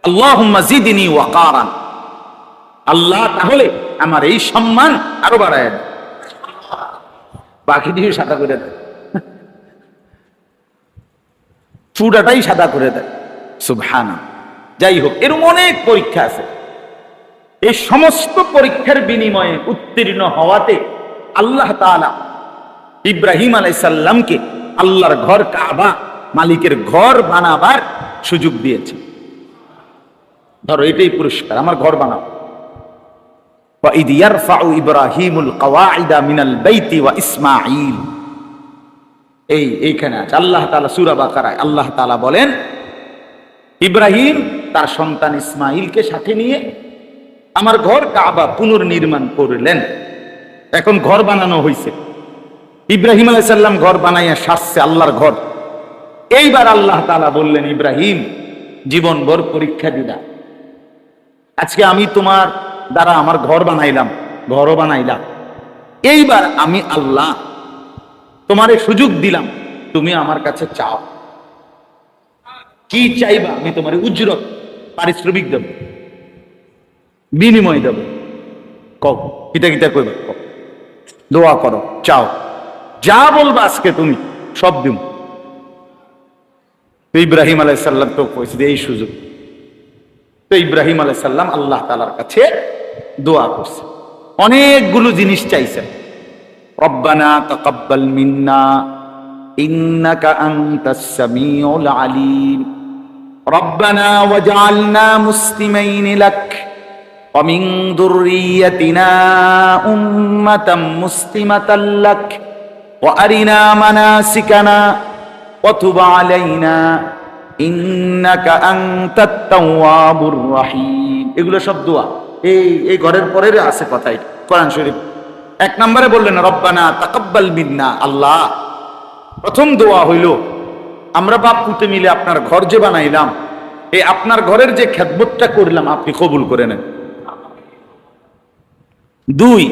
আল্লাহুম্মা জিদনি ওয়াকারান, আল্লাহ তাহলে আমার এই সম্মান আরো বাড়ায় দেন, বাকি দিয়ে সাদা করে দেয়, চুড়াটাই সাদা করে দেয়। সুবহানাল্লাহ। যাই হোক, এরকম অনেক পরীক্ষা আছে। এই সমস্ত পরীক্ষার বিনিময়ে উত্তীর্ণ হওয়াতে আল্লাহ তাআলা ইব্রাহিম আলাইহিস সালামকে আল্লাহর ঘর কাবা, মালিকের ঘর বানাবার সুযোগ দিয়েছে। ধরো এটাই পুরস্কার, আমার ঘর বানাও। وَإِذْ يَرْفَعُ إِبْرَاهِيمُ الْقَوَاعِدَ مِنَ الْبَيْتِ وَإِسْمَاعِيلُ, এইখানে আছে আল্লাহ তাআলা সূরা বাকারায় আল্লাহ তাআলা বলেন, ইব্রাহিম তার সন্তান ইসমাঈলকে সাথে নিয়ে আমার ঘর কাবা পুনর্নির্মাণ করলেন। এখন ঘর বানানো হয়েছে, ইব্রাহিম আলাইহিস সালাম ঘর বানাইয়া সারছে আল্লাহর ঘর। এইবার আল্লাহ তাআলা বললেন, ইব্রাহিম জীবনভর পরীক্ষা দিলা, আজকে আমি তোমার দ্বারা আমার ঘর বানাইলাম, ঘরও বানাইলাম, এইবার আমি আল্লাহ তোমারে সুযোগ দিলাম, তুমি আমার কাছে চাও, কি চাইবা? আমি তোমার উজরত, পারিশ্রমিক দেব, বিনিময় দেব। কও কিতা কিতা কইবা, দোয়া করো, চাও, যা বলবা আজকে তুমি সব দিব। ইব্রাহিম আলাইহিস সালাম তো কইছে এই সুযোগ। তো ইব্রাহিম আলাইহিস সালাম আল্লাহ তাআলার কাছে দোয়া করছে, অনেকগুলো জিনিস চাইছেন। রব্বানা তাকাব্বাল মিন্না ইন্নাকা আনতাস সামিউল আলিম, রব্বানা ওয়াজআলনা মুসলিমাইন লাক ওয়া মিন যুররিয়্যাতিনা উম্মাতাম মুসলিমাতাল লাক ওয়া আরিনা মানাসিকানা ওয়া তুব আলাইনা ইন্নাকা আনতাত তাওয়াবুর রহিম। এগুলো সব দোয়া, এই ঘরের পরের আছে কথা, এটা কোরআন শরীফ। এক নম্বরে বললেন রব্বানা তাকাব্বাল মিন্না, আল্লাহ প্রথম দোয়া হইল আমরা বাপ পুতে মিলে আপনার ঘর যে বানাইলাম, এই আপনার ঘরের যে খেদমতটা করলাম আপনি কবুল করে নেন। দুই,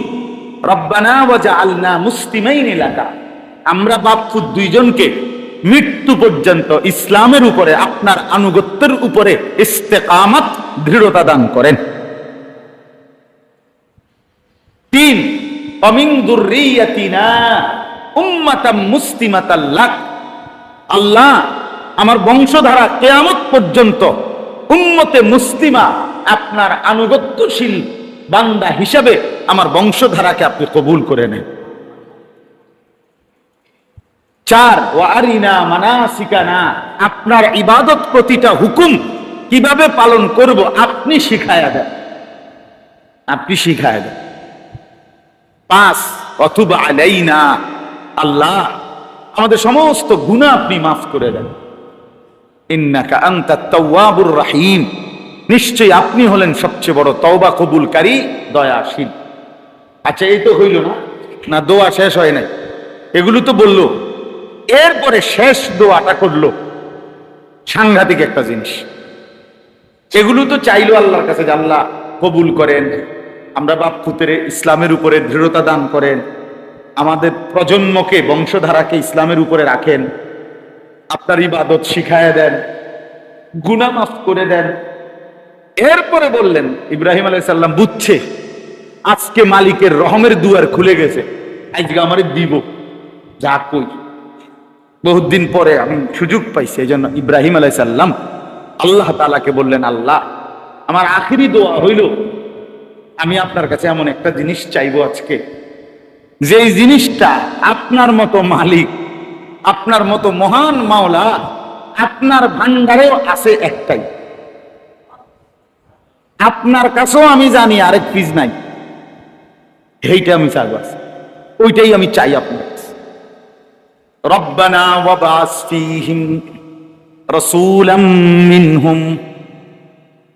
রব্বানা ওয়াজআলনা মুসলিমাইন লাকা, আমরা বাপ পুত দুইজনকে মৃত্যু পর্যন্ত ইসলামের উপরে, আপনার আনুগত্যের উপরে ইস্তেকামত, দৃঢ়তা দান করেন। তিন, অমিন যুররিয়্যাতিনা উম্মাতাম মুসলিমাতাল লাক, আল্লাহ আমার বংশধারা কিয়ামত পর্যন্ত উম্মতে মুসলিমা, আপনার আনুগত্যশীল বান্দা হিসাবে আমার বংশধারাকে আপনি কবুল করে নেন। চার, ওয়া আরিনা মানাসিকানা, আপনার ইবাদত প্রতিটা হুকুম কিভাবে পালন করব আপনি শিখায়া দেন, আপনি শিখায়া দেন। পাঁচ, ওয়া তুব আলাইনা, আল্লাহ আমাদের সমস্ত গুনাহ আপনি মাফ করে দেন। ইন্নাকা আনতাত তাওয়াবুর রহিম, নিশ্চয়ই আপনি হলেন সবচেয়ে বড় তওবা কবুলকারী, দয়াশীল। আচ্ছা, এই তো হইল না, না দোয়া শেষ হয় নাই, এগুলো তো বললো। এরপরে শেষ দোয়াটা করলো, সাংঘাতিক একটা জিনিস। এগুলো তো চাইলো আল্লাহর কাছে যে আল্লাহ কবুল করেন, আমরা বাপ পুত্রে ইসলামের উপরে দৃঢ়তা দান করেন, আমাদের প্রজন্মকে বংশধারাকে ইসলামের উপরে রাখেন, আপনার ইবাদত শিখায় দেন, গুনাহ মাফ করে দেন। এরপরে বললেন ইব্রাহিম আলাইহিস সালাম বুঝছে আজকে মালিকের রহমের দুয়ার খুলে গেছে, আজকে আমারে দিব যা কই, বহুত দিন পরে আমি সুযোগ পাইছি। এই জন্য ইব্রাহিম আলাইহিস সালাম আল্লাহ তাআলাকে বললেন, আল্লাহ আমার আখিরি দোয়া হইল আমি আপনার কাছে এমন একটা জিনিস চাইবো আজকে, যেই জিনিসটা আপনার মতো মালিক, আপনার মতো মহান মাওলা, আপনার ভান্ডারেও আছে একটাই, আপনার কাছেও আমি জানি আরেক পিস নাই, এইটা আমি চাইবো, ওইটাই আমি চাই আপনার কাছে। রব্বানা ওয়াবাস ফীহিম রাসূলাম মিনহুম।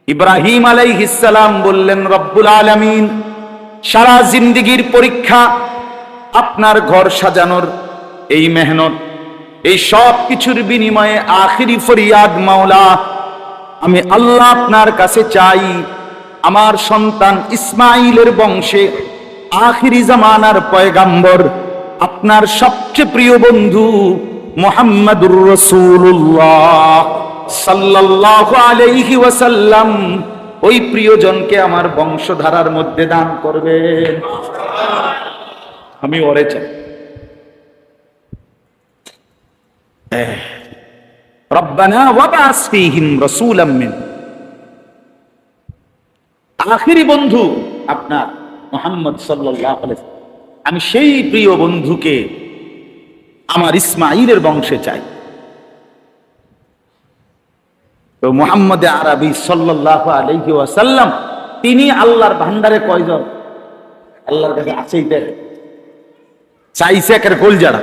ইব্রাহিম আলাইহিস সালাম বললেন, রব্বুল আলামিন, সারা জিন্দেগীর পরীক্ষা, আপনার ঘর সাজানোর এই মেহনত, এই সব কিছুর বিনিময়ে আখিরি ফরিয়াদ মাওলা, আমি আল্লাহ আপনার কাছে চাই আমার সন্তান ইসমাইলের বংশে আখিরি জামানার পয়গাম্বর, আপনার সবচেয়ে প্রিয় বন্ধু মুহাম্মাদুর রাসূলুল্লাহ সাল্লাল্লাহু আলাইহি ওয়াসাল্লাম, ওই প্রিয়জনকে আমার বংশধারার মধ্যে দান করবেন, আমি ওরে চাই। রব্বানা ওয়াবাস ফীহিম রাসূলাম মিন, আখিরি বন্ধু আপনার মুহাম্মদ সাল্লাল্লাহু আলাইহি ওয়াসাল্লাম, আমি সেই প্রিয় বন্ধুকে আমার ইসমাইলের বংশে চাই। তো মুহাম্মদ আরবি সাল্লাল্লাহু আলাইহি ওয়াসাল্লাম তিনি আল্লাহর ভান্ডারে কয়জন? আল্লাহর কাছে আছেই, চাইছে একের কলজাটা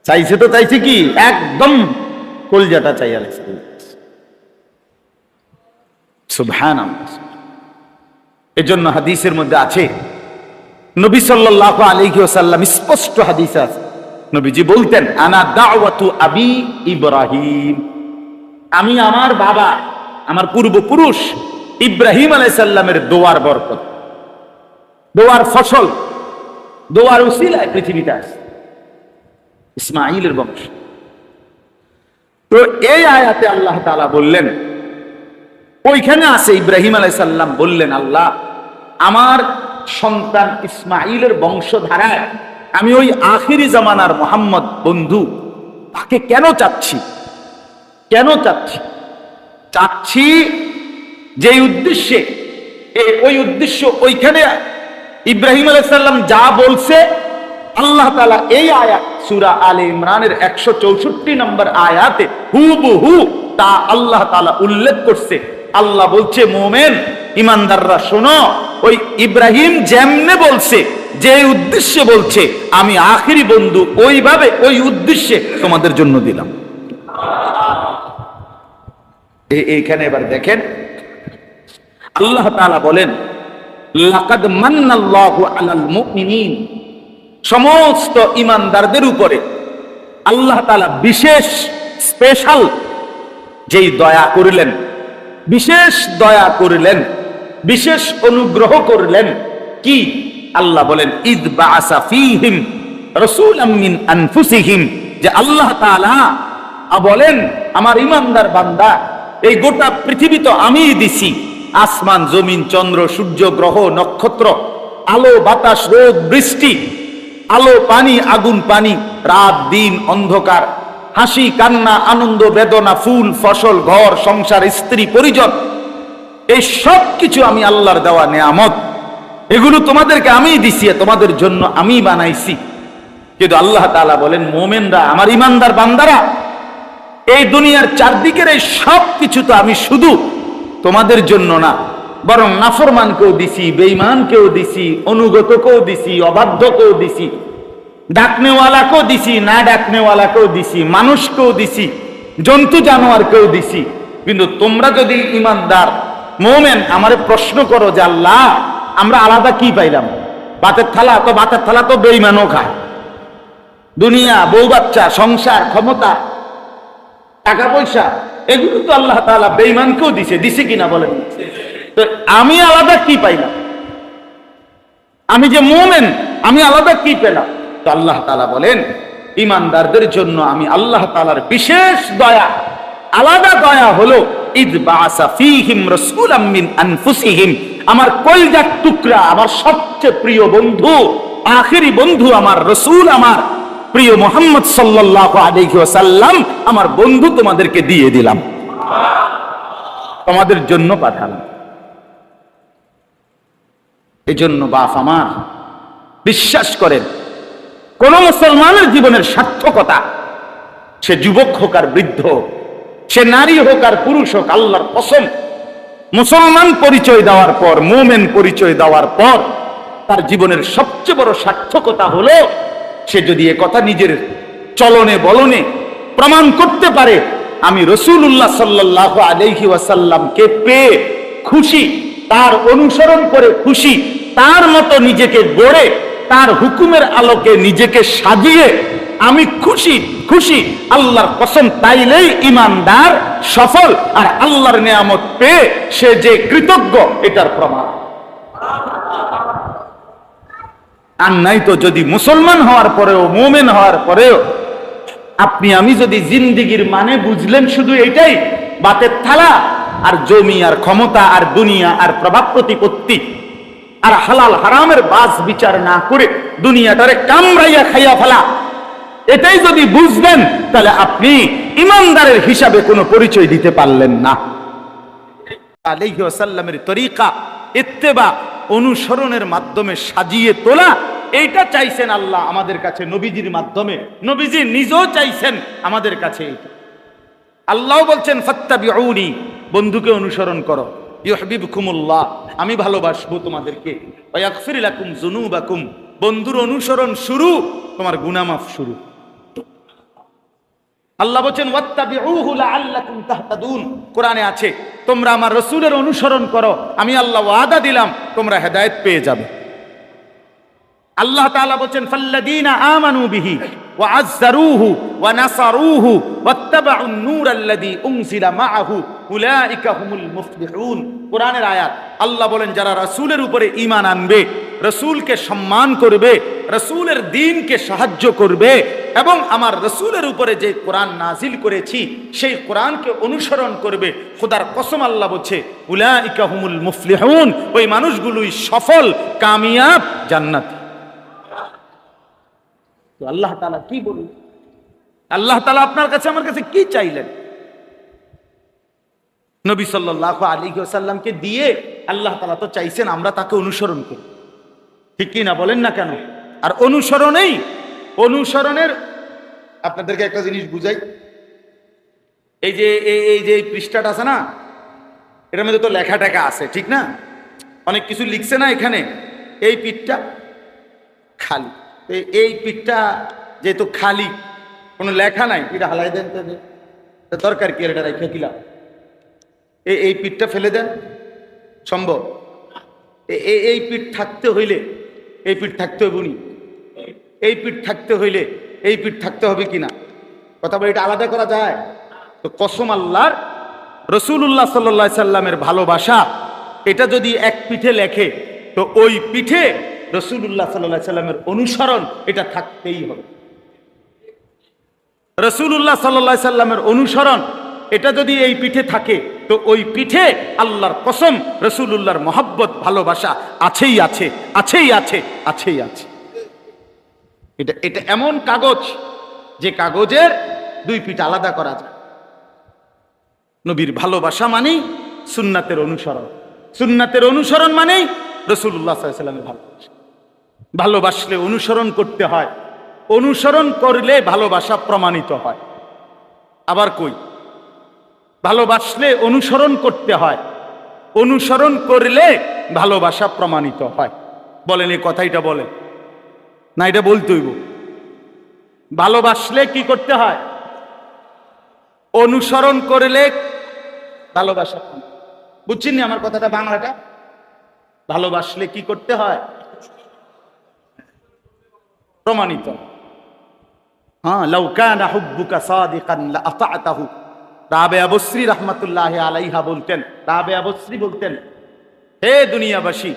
চাইছে, তো চাইছে কি একদম কলজাটা চাই আলাইছে। সুবহানাল্লাহ। এজন্য হাদিসের মধ্যে আছে, নবী সাল্লাল্লাহু আলাইহি ওয়াসাল্লাম স্পষ্ট হাদিস আছে, নবীজি বলতেন, আনা দাওয়াতু আবি ইব্রাহিম, আমি আমার বাবা, আমার পূর্বপুরুষ ইব্রাহিম আলাইহিস সালামের দোয়ার বরকত, দোয়ার ফসল, দোয়ার উসিলায় পৃথিবীতে আসে ইসমাইলের বংশ। তো এই আয়াতে আল্লাহ তাআলা বললেন, ওইখানে আছে ইব্রাহিম আলাইহিস সালাম বললেন, আল্লাহ আমার সন্তান ইসমাইলের বংশধারায় আমি ওই আখিরি জামানার মুহাম্মদ বন্ধু তাকে কেন চাচ্ছি, কেন চাচ্ছি? চাচ্ছি যে উদ্দেশ্যে, ওই উদ্দেশ্য ওইখানে ইব্রাহিম আলাইহিস সালাম যা বলছে আল্লাহ তাআলা এই আয়াত সূরা আলে ইমরানের 164 নম্বর আয়াতে হুবহু তা আল্লাহ তাআলা উল্লেখ করছে। আল্লাহ বলছে, মুমিন ইমানদাররা শোনো, ওই ইব্রাহিম যেমনে বলছে, যে উদ্দেশ্যে বলছে, আমি আখিরি বন্ধু ওইভাবে ওই উদ্দেশ্যে তোমাদের জন্য দিলাম। এইখানে এবার দেখেন আল্লাহ তাআলা বলেন, লাকাদ মান্নাল্লাহু আলাল মুমিনিন, সমস্ত ইমানদারদের উপরে আল্লাহ তাআলা বিশেষ স্পেশাল যেই দয়া করলেন, বিশেষ দয়া করলেন, বিশেষ অনুগ্রহ করলেন কি? আল্লাহ বলেন, ইদ বাআসা ফীহিম রাসূলাম মিন আনফুসিহিম, যে আল্লাহ তাআলা বলেন, আমার ইমানদার বান্দা, এই গোটা পৃথিবী তো আমিই দিছি, আসমান জমিন চন্দ্র সূর্য গ্রহ নক্ষত্র, আলো বাতাস রোদ বৃষ্টি, আলো পানি আগুন পানি, রাত দিন অন্ধকার, হাসি কান্না আনন্দ বেদনা, ফুল ফসল ঘর সংসার স্ত্রী পরিজন, এই সব কিছু আমি আল্লাহর দেওয়া নেয়ামত, এগুলো তোমাদেরকে আমিই দিছি, তোমাদের জন্য আমি বানাইছি। কিন্তু আল্লাহ তাআলা বলেন, মুমিনরা আমার ইমানদার বান্দারা, এই দুনিয়ার চারদিকের এই সব কিছু তো আমি শুধু তোমাদের জন্য না, বরং নাফরমানকেও দিছি, বেঈমানকেও দিছি, অনুগতকেও দিছি, অবাধ্যকেও দিছি, ডাকনেওয়ালাকেও দিছি, না ডাকনেওয়ালাকেও দিছি, মানুষকেও দিছি, জন্তু জানোয়ারকেও দিছি। কিন্তু তোমরা যদি ইমানদার মোমেন আমারে প্রশ্ন করো যে আল্লাহ আমরা আলাদা কি পাইলাম? ভাতের থালা তো বেঈমানও খায়। দুনিয়া, বউ বাচ্চা, সংসার, ক্ষমতা, টাকা পয়সা, এগুলো তো আল্লাহ তাআলা বেঈমানকেও দিছে কিনা বলেন? তো আমি আলাদা কি পাইলাম? আমি যে মোমেন, আমি আলাদা কি পেলাম? তো আল্লাহ তাআলা বলেন ইমানদারদের জন্য আমি আল্লাহ তাআলার বিশেষ দয়া, আলাদা দয়া হলো ইদ বাআসা ফীহিম রাসূলাম মিন আনফুসিহিম, আমার কলিজার টুকরা, আমার সবচেয়ে প্রিয় বন্ধু, আখেরি বন্ধু, আমার রাসূল, আমার প্রিয় মুহাম্মদ সাল্লাল্লাহু আলাইহি ওয়াসাল্লাম, আমার বন্ধু তোমাদেরকে দিয়ে দিলাম, তোমাদের জন্য পাঠালাম। এজন্য বাপ আমার বিশ্বাস করেন, কোন মুসলমানের জীবনের সার্থকতা, সে যুবক হোক আর বৃদ্ধ, সে নারী হোক আর পুরুষ হোক, আল্লাহর কসম মুসলমান পরিচয় দেওয়ার পর, মুমিন পরিচয় দেওয়ার পর তার জীবনের সবচেয়ে বড় সার্থকতা হলো সে যদি এ কথা নিজের চলনে বলনে প্রমাণ করতে পারে আমি রাসূলুল্লাহ সাল্লাল্লাহু আলাইহি ওয়াসাল্লামকে পেয়ে খুশি, তার অনুসরণ করে খুশি, তার মতো নিজেকে গড়ে তার হুকুমের আলোকে নিজেকে সাজিয়ে আমি খুশি খুশি, আল্লাহর কসম তাইলেই ইমানদার সফল, আর আল্লাহর নিয়ামত পেয়ে সে যে কৃতজ্ঞ এটার প্রমাণ। আর নাই তো যদি মুসলমান হওয়ার পরেও, মুমিন হওয়ার পরেও আপনি আমি যদি জিন্দিগির মানে বুঝলেন শুধু এটাই, বাতের থালা আর জমি আর ক্ষমতা আর দুনিয়া আর প্রভাব প্রতিপত্তি আর হালাল হারামের বাস বিচার না করে দুনিয়াটারে কামড়াইয়া খাইয়া ফেলা, এটাই যদি বুঝবেন তাহলে আপনি ইমানদারের হিসাবে কোনো পরিচয় দিতে পারলেন না। আলাইহি ওয়াসাল্লামের তরিকা ইত্তেবা, অনুসরণের মাধ্যমে সাজিয়ে তোলা, এইটা চাইছেন আল্লাহ আমাদের কাছে নবীজির মাধ্যমে। নবীজি নিজেও চাইছেন আমাদের কাছে এইটা। আল্লাহ বলছেন ফাত্তাবিউনি, বন্ধুকে অনুসরণ করো, ইউহিব্বুকুমুল্লাহ, আমি ভালোবাসবো তোমাদেরকে, ওয়া ইয়াগফির লাকুম যুনুবাকুম, বন্ধুর অনুসরণ শুরু, তোমার গুনাহ মাফ শুরু। আল্লাহ বলেন ওয়াত্তাবিউহু লাআল্লাকুম তাহতাদুন, কোরআনে আছে তোমরা আমার রাসূলের অনুসরণ করো, আমি আল্লাহ ওয়াদা দিলাম তোমরা হেদায়েত পেয়ে যাবে। আল্লাহ তাআলা বলেন ফাল্লাযীনা আমানু বিহি ওয়া আযযারুহু ওয়া নাসারুহু ওয়াত্তাবাউন নূরাল্লাযী উনজিলা মাআহু উলাইকা হুমুল মুফলিহুন। কোরআনের আয়াত। আল্লাহ বলেন যারা রাসূলের উপরে ঈমান আনবে, রাসূলকে সম্মান করবে, রাসূলের দ্বীনকে সাহায্য করবে এবং আমার রাসূলের উপরে যে কোরআন নাজিল করেছি সেই কোরআনকে অনুসরণ করবে, খোদার কসম আল্লাহ বলছে উলাইকা হুমুল মুফলিহুন, ওই মানুষগুলোই সফল, কামিয়াব, জান্নাতি। তো আল্লাহ তাআলা কি বললেন? আল্লাহ তাআলা আপনার কাছে আমার কাছে কি চাইলেন? নবী সাল্লাল্লাহু আলাইহি ওয়াসাল্লামকে দিয়ে আল্লাহ তাআলা তো চাইছেন আমরা তাকে অনুসরণ করি, ঠিক কি না বলেন না কেন? আর অনুসরণের আপনাদেরকে একটা জিনিস বুঝাই, এই যে পৃষ্ঠাটা আছে না, এটার মধ্যে তো লেখা টেখা আছে, ঠিক না? অনেক কিছু লিখছে না এখানে, এই পিঠটা খালি, এই পিঠটা যেহেতু খালি, কোনো লেখা নাই, পিঠা হালাই দেন তো দরকার কি, এটা রেখে দিলাম, এই পিঠটা ফেলে দেন, সম্ভব? এই পিঠ থাকতে হইলে এই পিঠ থাকতে হবে, উনি এই পিঠ থাকতে হইলে এই পিঠ থাকতে হবে কিনা, কথা বলে এটা আলাদা করা যায়? তো কসম আল্লাহর, রাসূলুল্লাহ সাল্লাল্লাহু আলাইহি সাল্লামের ভালোবাসা এটা যদি এক পিঠে লেখে তো ওই পিঠে রাসূলুল্লাহ সাল্লাল্লাহু আলাইহি সাল্লামের অনুসরণ এটা থাকতেই হবে। রাসূলুল্লাহ সাল্লাল্লাহু আলাইহি সাল্লামের অনুসরণ এটা যদি এই পিঠে থাকে তো ওই পিঠে আল্লাহর কসম রাসূলুল্লাহর মহব্বত, ভালোবাসা আছেই আছে, আছেই আছে, আছেই আছে। এটা এমন কাগজ যে কাগজের দুই পিঠ আলাদা করা যায়। নবীর ভালোবাসা মানেই সুন্নাতের অনুসরণ, সুন্নাতের অনুসরণ মানেই রাসূলুল্লাহ সাল্লাল্লাহু আলাইহি সাল্লামের ভালোবাসা। ভালোবাসলে অনুসরণ করতে হয়, অনুসরণ করলে ভালোবাসা প্রমাণিত হয়। আবার কই, ভালোবাসলে অনুসরণ করতে হয়, অনুসরণ করলে ভালোবাসা প্রমাণিত হয়। বলেন এই কথাইটা বলেন না, এটা বলতে হইব। ভালোবাসলে কি করতে হয়? অনুসরণ করলে ভালোবাসা। বুঝছেন না আমার কথাটা বাংলাটা? ভালোবাসলে কি করতে হয়? প্রমাণিত। হ্যাঁ, লাউ কানা হুব্বুকা সাদিকান লা আতা'তাহু। রাবেয়া বসরি রাহমাতুল্লাহি আলাইহা বলতেন, রাবেয়া বসরি বলতেন, হে দুনিয়াবাসী,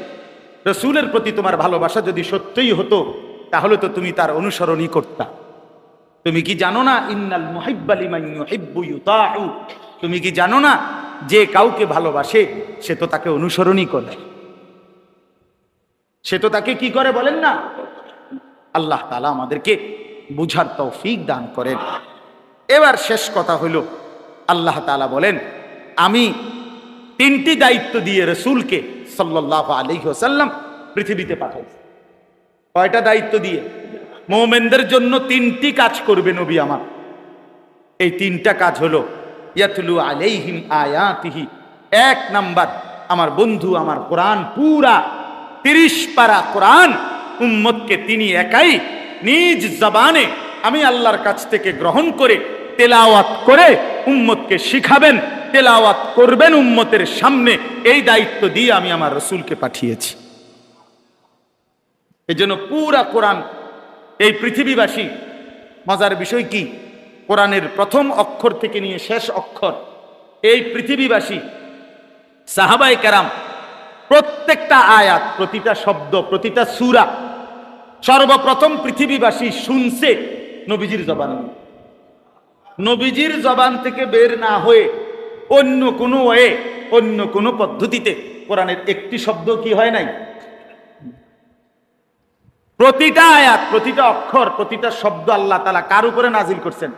রাসূলের প্রতি তোমার ভালোবাসা যদি সত্যই হতো তাহলে তো তুমি তার অনুসরণই করতা। তুমি কি জানো না, ইন্নাল মুহিব্বা লিমান ইউহিব্বু ইউতাউ? তুমি কি জানো না, যে কাউকে ভালোবাসে সে তো তাকে অনুসরণই করে, সে তো তাকে কি করে বলেন না? আল্লাহ তাআলা আমাদেরকে বুঝার তৌফিক দান করেন। এবার শেষ কথা হইল, আল্লাহ তাআলা বলেন, আমি তিনটি দায়িত্ব দিয়ে রাসূলকে সাল্লাল্লাহু আলাইহি ওয়াসাল্লাম পৃথিবীতে পাঠাইছি। কয়টা দায়িত্ব দিয়ে? মুমিনদের জন্য তিনটি কাজ করবে নবী আমার। এই তিনটা কাজ হলো, ইয়াতলু আলাইহিম আয়াতিহি। এক নাম্বার, আমার বন্ধু আমার কোরআন, পুরা 30 পারা কোরআন উম্মতকে তিনি একাই নিজ জবানে আমি আল্লাহর কাছ থেকে গ্রহণ করে তেলাওয়াত করে উম্মতকে শিখাবেন, তেলাওয়াত করবেন উম্মতের সামনে। এই দায়িত্ব দিয়ে আমি আমার রাসূলকে পাঠিয়েছি। এই জন্য পুরা কোরআন এই পৃথিবীবাসী, মজার বিষয় কি, কোরআনের প্রথম অক্ষর থেকে নিয়ে শেষ অক্ষর এই পৃথিবীবাসী সাহাবায়ে কেরাম প্রত্যেকটা আয়াত, প্রতিটা শব্দ, প্রতিটা সূরা সর্বপ্রথম পৃথিবীবাসী শুনছে নবীজির জবানে। নবীজির জবান থেকে বের না হয়ে অন্য কোনো ওয়ে, অন্য কোনো পদ্ধতিতে কোরআনের একটি শব্দ কি হয় নাই। প্রতিটা আয়াত, প্রতিটা অক্ষর, প্রতিটা শব্দ আল্লাহ তাআলা কার উপরে নাজিল করছেন?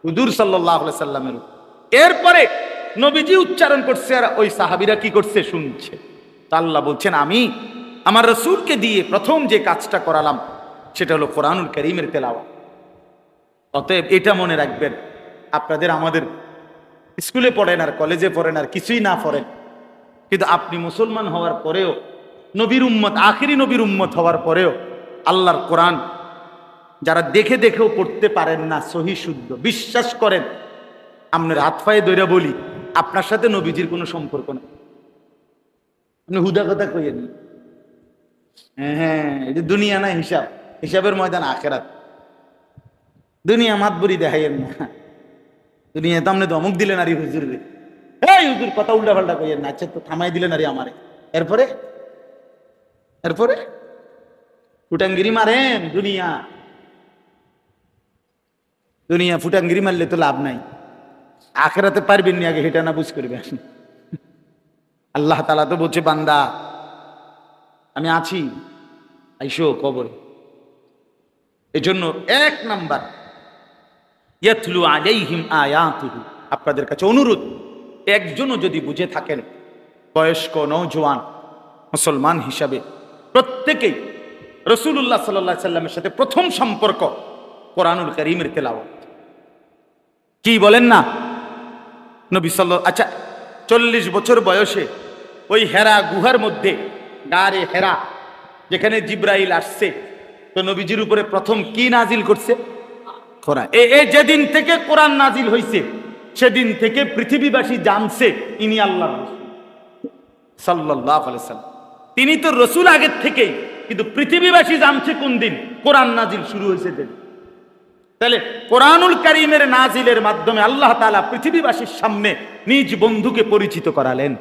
হুজুর সাল্লাল্লাহু আলাইহি সাল্লামের। এরপরে নবীজি উচ্চারণ করছে আর ওই সাহাবীরা কি করছে? শুনছে। তা আল্লাহ বলছেন, আমি আমার রাসূলকে দিয়ে প্রথম যে কাজটা করালাম সেটা হলো কোরআনুল কারীমের তেলাওয়াত। অতএব এটা মনে রাখবেন, আপনাদের আমাদের স্কুলে পড়েন আর কলেজে পড়েন আর কিছুই না পড়েন, কিন্তু আপনি মুসলমান হওয়ার পরেও, নবীর উম্মত, আখিরি নবীর উম্মত হওয়ার পরেও আল্লাহর কোরআন যারা দেখে দেখেও পড়তে পারেন না সহি শুদ্ধ, বিশ্বাস করেন, আপনার হাত পায়ে দইরা বলি, আপনার সাথে নবীজির কোনো সম্পর্ক নেই। আপনি হুদা কথা কইয়েন। হ্যাঁ, এই যে দুনিয়া না হিসাব, হিসাবের ময়দান আখেরাত। দুনিয়া মাতবরি দেখাইয়েন না। দুনিয়া তো আপনি ধমক দিলেন আরে হুজুর রে, এই হুজুর কথা উল্টা পাল্টা কইয়েন না, আচ্ছা তো থামাই দিলেন আরে আমারে, এরপরে এরপরে ফুটাঙ্গিরি মারেন। দুনিয়া দুনিয়া ফুটাঙ্গিরি মারলে তো লাভ নাই, আখেরাতে পারবেন নি, আগে হেটা না বুঝ করবেন। আল্লাহ তাআলা তো বলছে, বান্দা আমি আছি, আইসো কবরে। এজন্য এক নাম্বার, ইয়াতলু আলাইহিম আয়াতিহি। আপনাদের কাছে অনুরোধ, একজনও যদি বুঝে থাকেন, বয়স্ক নওজোয়ান মুসলমান হিসাবে প্রত্যেকেই রাসূলুল্লাহ সাল্লাল্লাহু আলাইহি সাল্লামের সাথে প্রথম সম্পর্ক কোরআনুল কারীমের তেলাওয়াত। কি বলেন না নবী সাল্লাল্লাহু, আচ্ছা 40 বছর বয়সে ওই হেরা গুহার মধ্যে, গারে হেরা, যেখানে জিব্রাইল আসছে, তো নবীজির উপরে প্রথম কি নাজিল করছে? কোরআন। এই যেদিন থেকে কোরআন নাজিল হয়েছে সেদিন থেকে পৃথিবীবাসী জানছে ইনি আল্লাহর রাসূল সাল্লাল্লাহু আলাইহি সাল্লাম। তিনি তো রাসূল আগের থেকেই, কিন্তু পৃথিবীবাসী জানছে কোন দিন কোরআন নাজিল শুরু হয়েছে দিন। তাহলে কোরআনুল কারীমের নাজিলের মাধ্যমে আল্লাহ তাআলা পৃথিবীবাসীর সামনে নিজ বন্ধুকে পরিচিত করালেন।